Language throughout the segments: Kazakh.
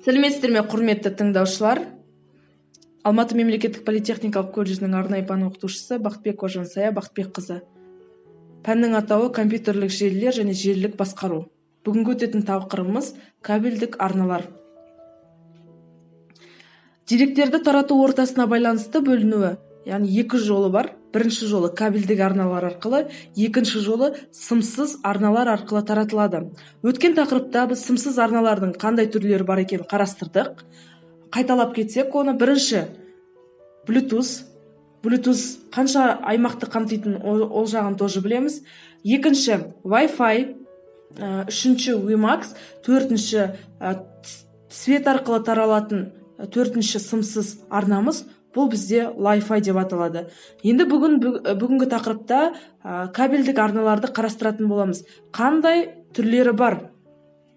Сәлеметсіздер ме, құрметті тыңдаушылар? Алматы мемлекеттік политехникалық колледжінің арнайы пән оқытушысы Бақытбекова Жансая Бақытбекқызы. Пәннің атауы компьютерлік желілер және желілік басқару. Бүгінгі өтетін тақырыбымыз кабельдік арналар. Деректерді тарату ортасына байланысты бөлінуі, яғни екі жолы бар. Бірінші жолы кабельдік арналар арқылы, екінші жолы сымсыз арналар арқылы таратылады. Өткен тақырыпта біз сымсыз арналардың қандай түрлері бар екенін қарастырдық. Қайталап кетсек, оны бірінші Bluetooth қанша аймақты қамтитын, ол жағын тоже білеміз. Екінші Wi-Fi, үшінші WiMAX, төртінші свет арқылы таралатын төртінші сымсыз арнамыз, бұл бізде Wi-Fi деп аталады. Енді бүгінгі тақырыпта кабельдік арналарды қарастыратын боламыз. Қандай түрлері бар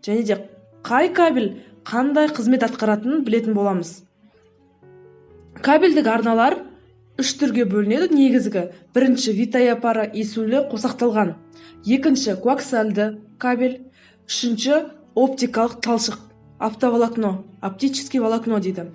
және де қай кабель қандай қызмет атқаратынын білетін боламыз. Кабельдік арналар үш түрге бөлінеді негізгі. Бірінші витая-пара есулі қосақталған. Екінші коаксиальды кабель. Үшінші оптикалық талшық, оптоволокно, оптический волокно дейді.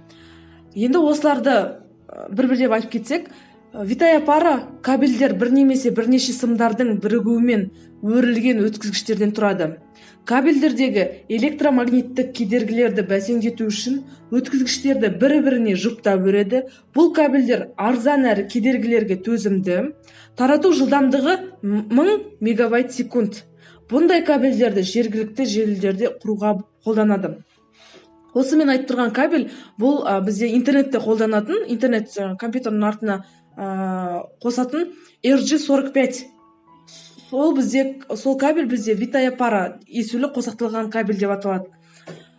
Енді осыларды бір-бірлеп айтып кетсек, витая-пара кабельдер бір немесе бірнеше сымдардың бірігуімен өрілген өткізгіштерден тұрады. Кабельдердегі электромагниттік кедергілерді бәсеңдету үшін өткізгіштерді бірі-біріне жұптап өреді. Бұл кабельдер арзан әрі кедергілерге төзімді. Тарату жылдамдығы 1000 мегабайт секунд. Бұндай кабельдерді жергілікті желілерде құруға қолданады. Осы мен айтып тұрған кабель, бұл бізде интернетте қолданатын, интернет компьютердің артына қосатын RG45. Сол кабель бізде витая-пара есулі қосақталған кабель деп аталады.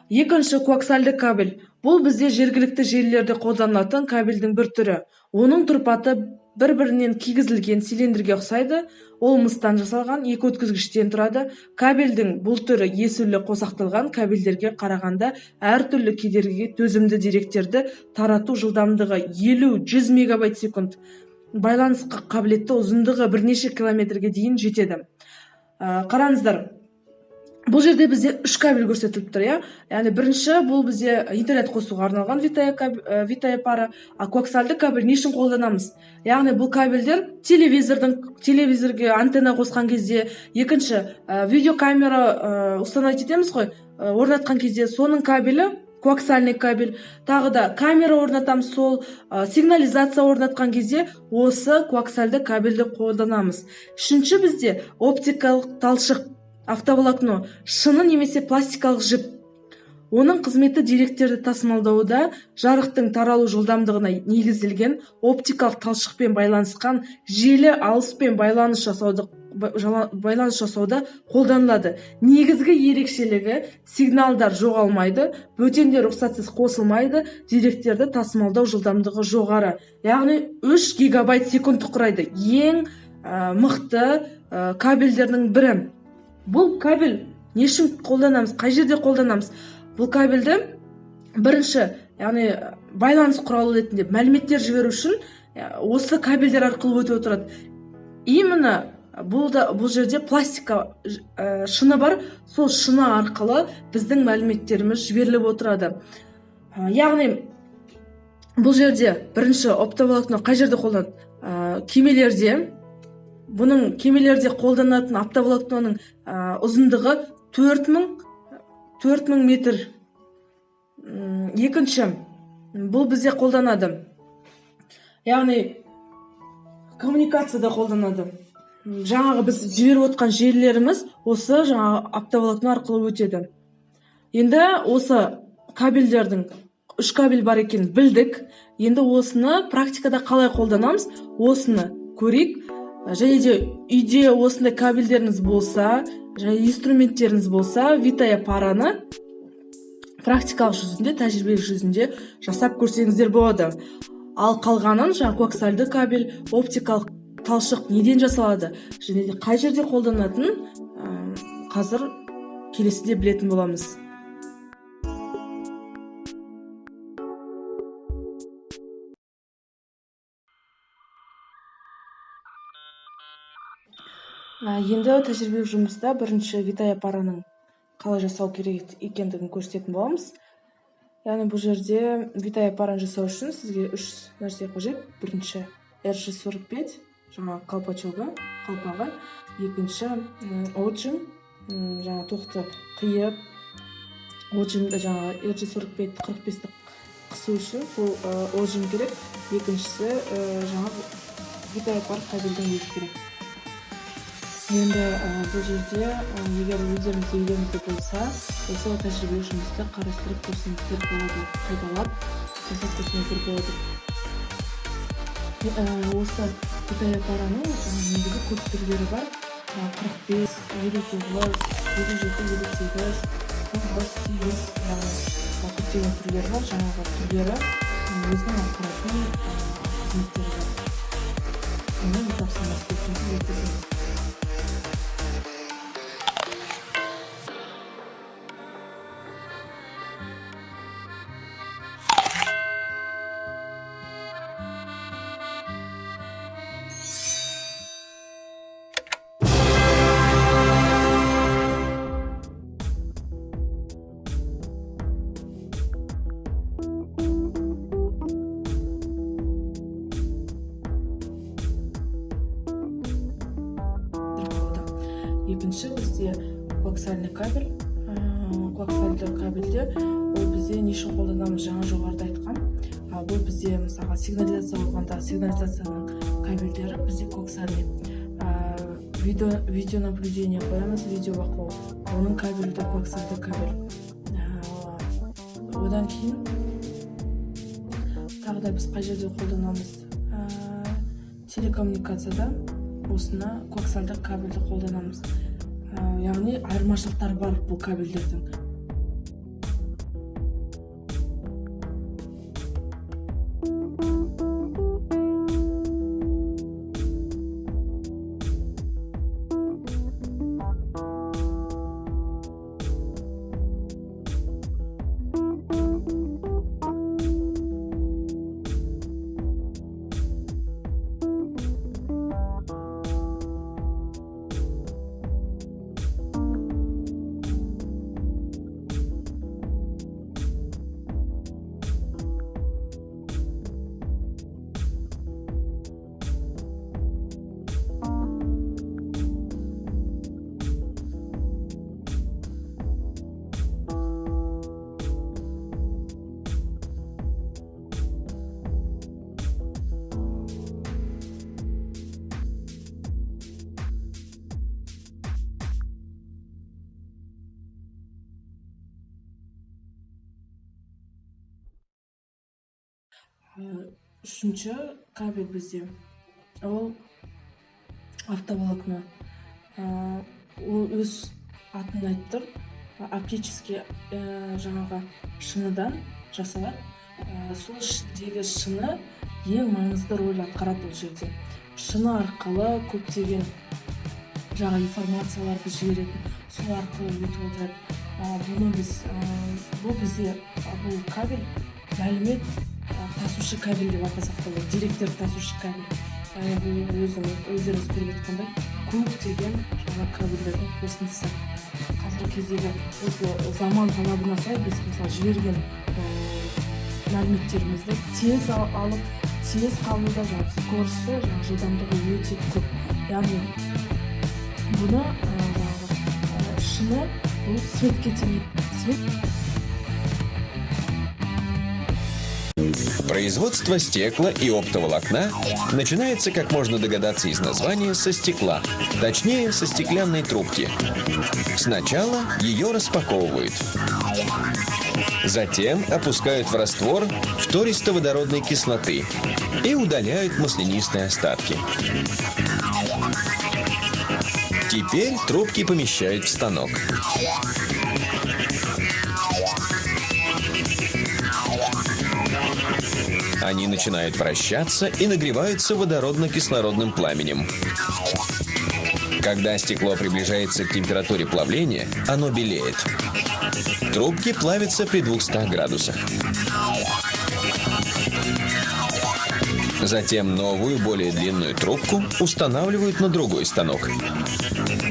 Екінші коаксиальды кабель. Бұл бізде жергілікті желілерде қолданылатын кабельдің бір түрі. Оның тұрпаты бір-бірінен кигізілген цилиндрге ұқсайды. Ол мыстан жасалған, екі өткізгіштен тұрады. Кабельдің бұл түрі есулі қосақталған кабельдерге қарағанда әртүрлі кедергіге төзімді деректерді тарату жылдамдығы 50-100 мегабайт секунд. Байланысқа қабілетті ұзындығы бірнеше километрге дейін жетеді. Қараңыздар, бұл жерде бізде үш кабель көрсетіліп тұр, яғни бірінші бұл бізде интернет қосуға арналған витая-пара, коаксиальды кабель не үшін қолданамыз? Яғни бұл кабельдер телевизорге антенна қосқан кезде, екінші видеокамера установить етеміз ғой, орнатқан кезде соның кабелі коаксиальный кабель, тағы да камера орнатамыз, сол сигнализация орнатқан кезде осы коаксиальды кабельді қолданамыз. Үшінші бізде оптикалық талшық, оптоволокно, шыны немесе пластикалық жіп. Оның қызметі деректерді тасымалдауда жарықтың таралу жылдамдығына негізделген оптикалық талшықпен байланысқан желі алыспен байланыс жасауда қолданылады. Негізгі ерекшелігі сигналдар жоғалмайды, бөтендер рұқсатсыз қосылмайды, деректерді тасымалдау жылдамдығы жоғары. Яғни 3 гигабайт секунд құрайды. Ең мықты кабельдердің бірі. Бұл кабель не үшін қолданамыз, қай жерде қолданамыз? Бұл кабельді бірінші, яғни байланыс құралы ретінде мәліметтер жіберу үшін осы кабельдер арқылы өтіп отырады. Именно бұл жерде пластика шыны бар, сол шыны арқылы біздің мәліметтеріміз жіберіліп отырады. Яғни бұл жерде бірінші оптоволокно қай жерде қолданады? Кемелерде. Бұның кемелерде қолданатын оптоволокноның ұзындығы 4000 метр. Екінші, бұл бізде қолданады. Яғни коммуникацияда қолданады. Жаңағы біз жіберіп отқан желілеріміз осы жаңағы оптоволокно арқылы өтеді. Енді осы кабельдердің үш кабель бар екенін білдік. Енді осыны практикада қалай қолданамыз? Осыны көрейік. Және де үйде осындай кабельдеріңіз болса, және инструменттеріңіз болса, витая-параны практикалық жүзінде, тәжірибелік жүзінде жасап көрсеңіздер болады. Ал қалғанын жаңа коаксиальды кабель, оптикалық талшық неден жасалады, және де қай жерде қолданатын қазір келесіде білетін боламыз. Енді тәжірибелік жұмыста бірінші витая-параның қалай жасау керек екендігін көрсететін боламыз. Яғни бұл жерде витай аппаратын жасау үшін сізге 3 нәрсе қажет. Бірінші RJ45 жаңағы қалпағы, екінші отжим, жаңағы тоқты қиып, отжимді жаңағы RJ45 45-ті қысу үшін бұл отжим керек. Екіншісі жаңағы витай аппарат кабельдің өзі керек. Енді бұл жерде егер өздеріңізде болса, осы тәжірибелік жұмысты қарастырып көрсеңіздер болады, қайталап жасап көрсеңіздер болады. Осы витай аппаратының негізі көп түрлері бар. 45, 59, 57, 58, 98 көптеген түрлері бар. Жаңағы түрлері өзінің атқаратын қызметтері бар. Оны тапсырмас кеткенде өткіземіз. Екінші бізде коаксиальный кабель. Коаксиальды кабельде ол бізде не үшін қолданамыз, жаңа жоғарыда айтқан. Бұл бізде мысалға сигнализация болғанда сигнализацияның кабельдері бізде коаксиальный. Видео наблюдение қоямыз, видео бақылау. Оның кабелі де коаксиальды кабель. Одан кейін тағы да біз қай жерде қолданамыз? Телекоммуникацияда осына коаксиальды кабельді қолданамыз. Яғни айырмашылықтар бар бұл кабельдердің. Үшінші кабель бізде ол автоволокно. Ол өз атын айтып тұр. Оптический жаңағы шыныдан жасалады. Сол ішіндегі шыны ең маңызды рөл атқарады бұл жерде. Шыны арқылы көптеген жаңа информацияларды жіберетін, сол арқылы өтіп отырады. Бұл бізде бұл кабель мәлімет тасушы кабель деп атасақ та болады, деректер тасушы кабель. Бұл өздеріңіз көріп жатқандай көптеген жаңа кабельдердің қосындысы. Қазіргі кездегі осы заман талабына сай біз мысалы жіберген мәліметтерімізді тез алып, тез қабылдап, скоросты, жылдамдығы өте көп. Яғни бұны шыны бұл светке теңейді. Производство стекла и оптоволокна начинается, как можно догадаться из названия, со стекла, точнее, со стеклянной трубки. Сначала ее распаковывают. Затем опускают в раствор фтористоводородной кислоты и удаляют маслянистые остатки. Теперь трубки помещают в станок. Они начинают вращаться и нагреваются водородно-кислородным пламенем. Когда стекло приближается к температуре плавления, оно белеет. Трубки плавятся при 200 градусах. Затем новую, более длинную трубку устанавливают на другой станок.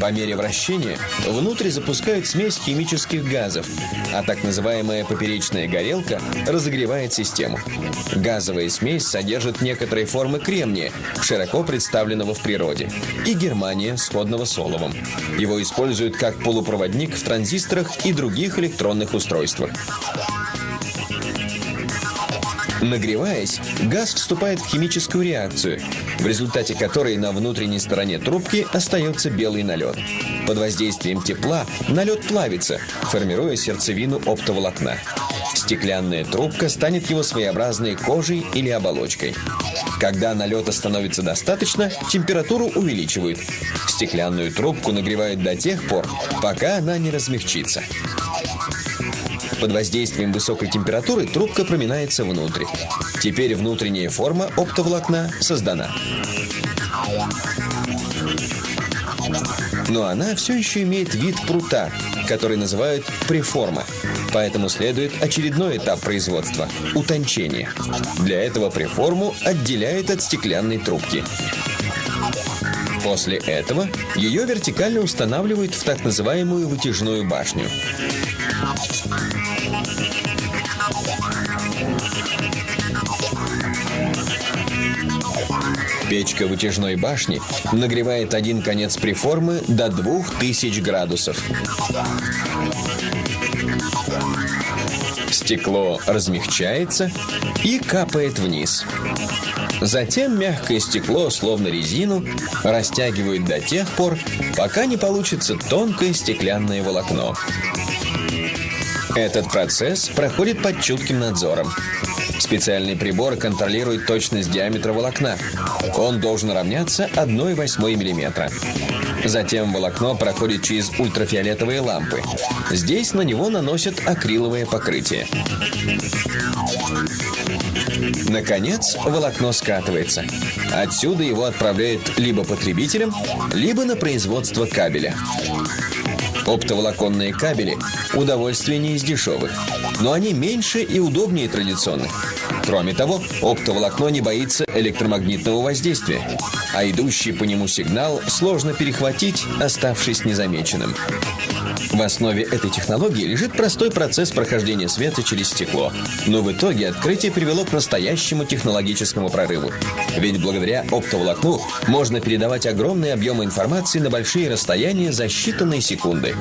По мере вращения внутрь запускают смесь химических газов, а так называемая поперечная горелка разогревает систему. Газовая смесь содержит некоторые формы кремния, широко представленного в природе, и германия, сходного с оловом. Его используют как полупроводник в транзисторах и других электронных устройствах. Нагреваясь, газ вступает в химическую реакцию, в результате которой на внутренней стороне трубки остается белый налет. Под воздействием тепла налет плавится, формируя сердцевину оптоволокна. Стеклянная трубка станет его своеобразной кожей или оболочкой. Когда налета становится достаточно, температуру увеличивают. Стеклянную трубку нагревают до тех пор, пока она не размягчится. Под воздействием высокой температуры трубка проминается внутрь. Теперь внутренняя форма оптоволокна создана. Но она все еще имеет вид прута, который называют преформа. Поэтому следует очередной этап производства – утончение. Для этого преформу отделяют от стеклянной трубки. После этого ее вертикально устанавливают в так называемую вытяжную башню. Печка вытяжной башни нагревает один конец преформы до 2000 градусов. Стекло размягчается и капает вниз. Затем мягкое стекло, словно резину, растягивают до тех пор, пока не получится тонкое стеклянное волокно. Этот процесс проходит под чутким надзором. Специальный прибор контролирует точность диаметра волокна. Он должен равняться 1/8 мм. Затем волокно проходит через ультрафиолетовые лампы. Здесь на него наносят акриловое покрытие. Наконец, волокно скатывается. Отсюда его отправляют либо потребителям, либо на производство кабеля. Оптоволоконные кабели – удовольствие не из дешевых, но они меньше и удобнее традиционных. Кроме того, оптоволокно не боится электромагнитного воздействия, а идущий по нему сигнал сложно перехватить, оставшись незамеченным. В основе этой технологии лежит простой процесс прохождения света через стекло. Но в итоге открытие привело к настоящему технологическому прорыву. Ведь благодаря оптоволокну можно передавать огромные объемы информации на большие расстояния за считанные секунды.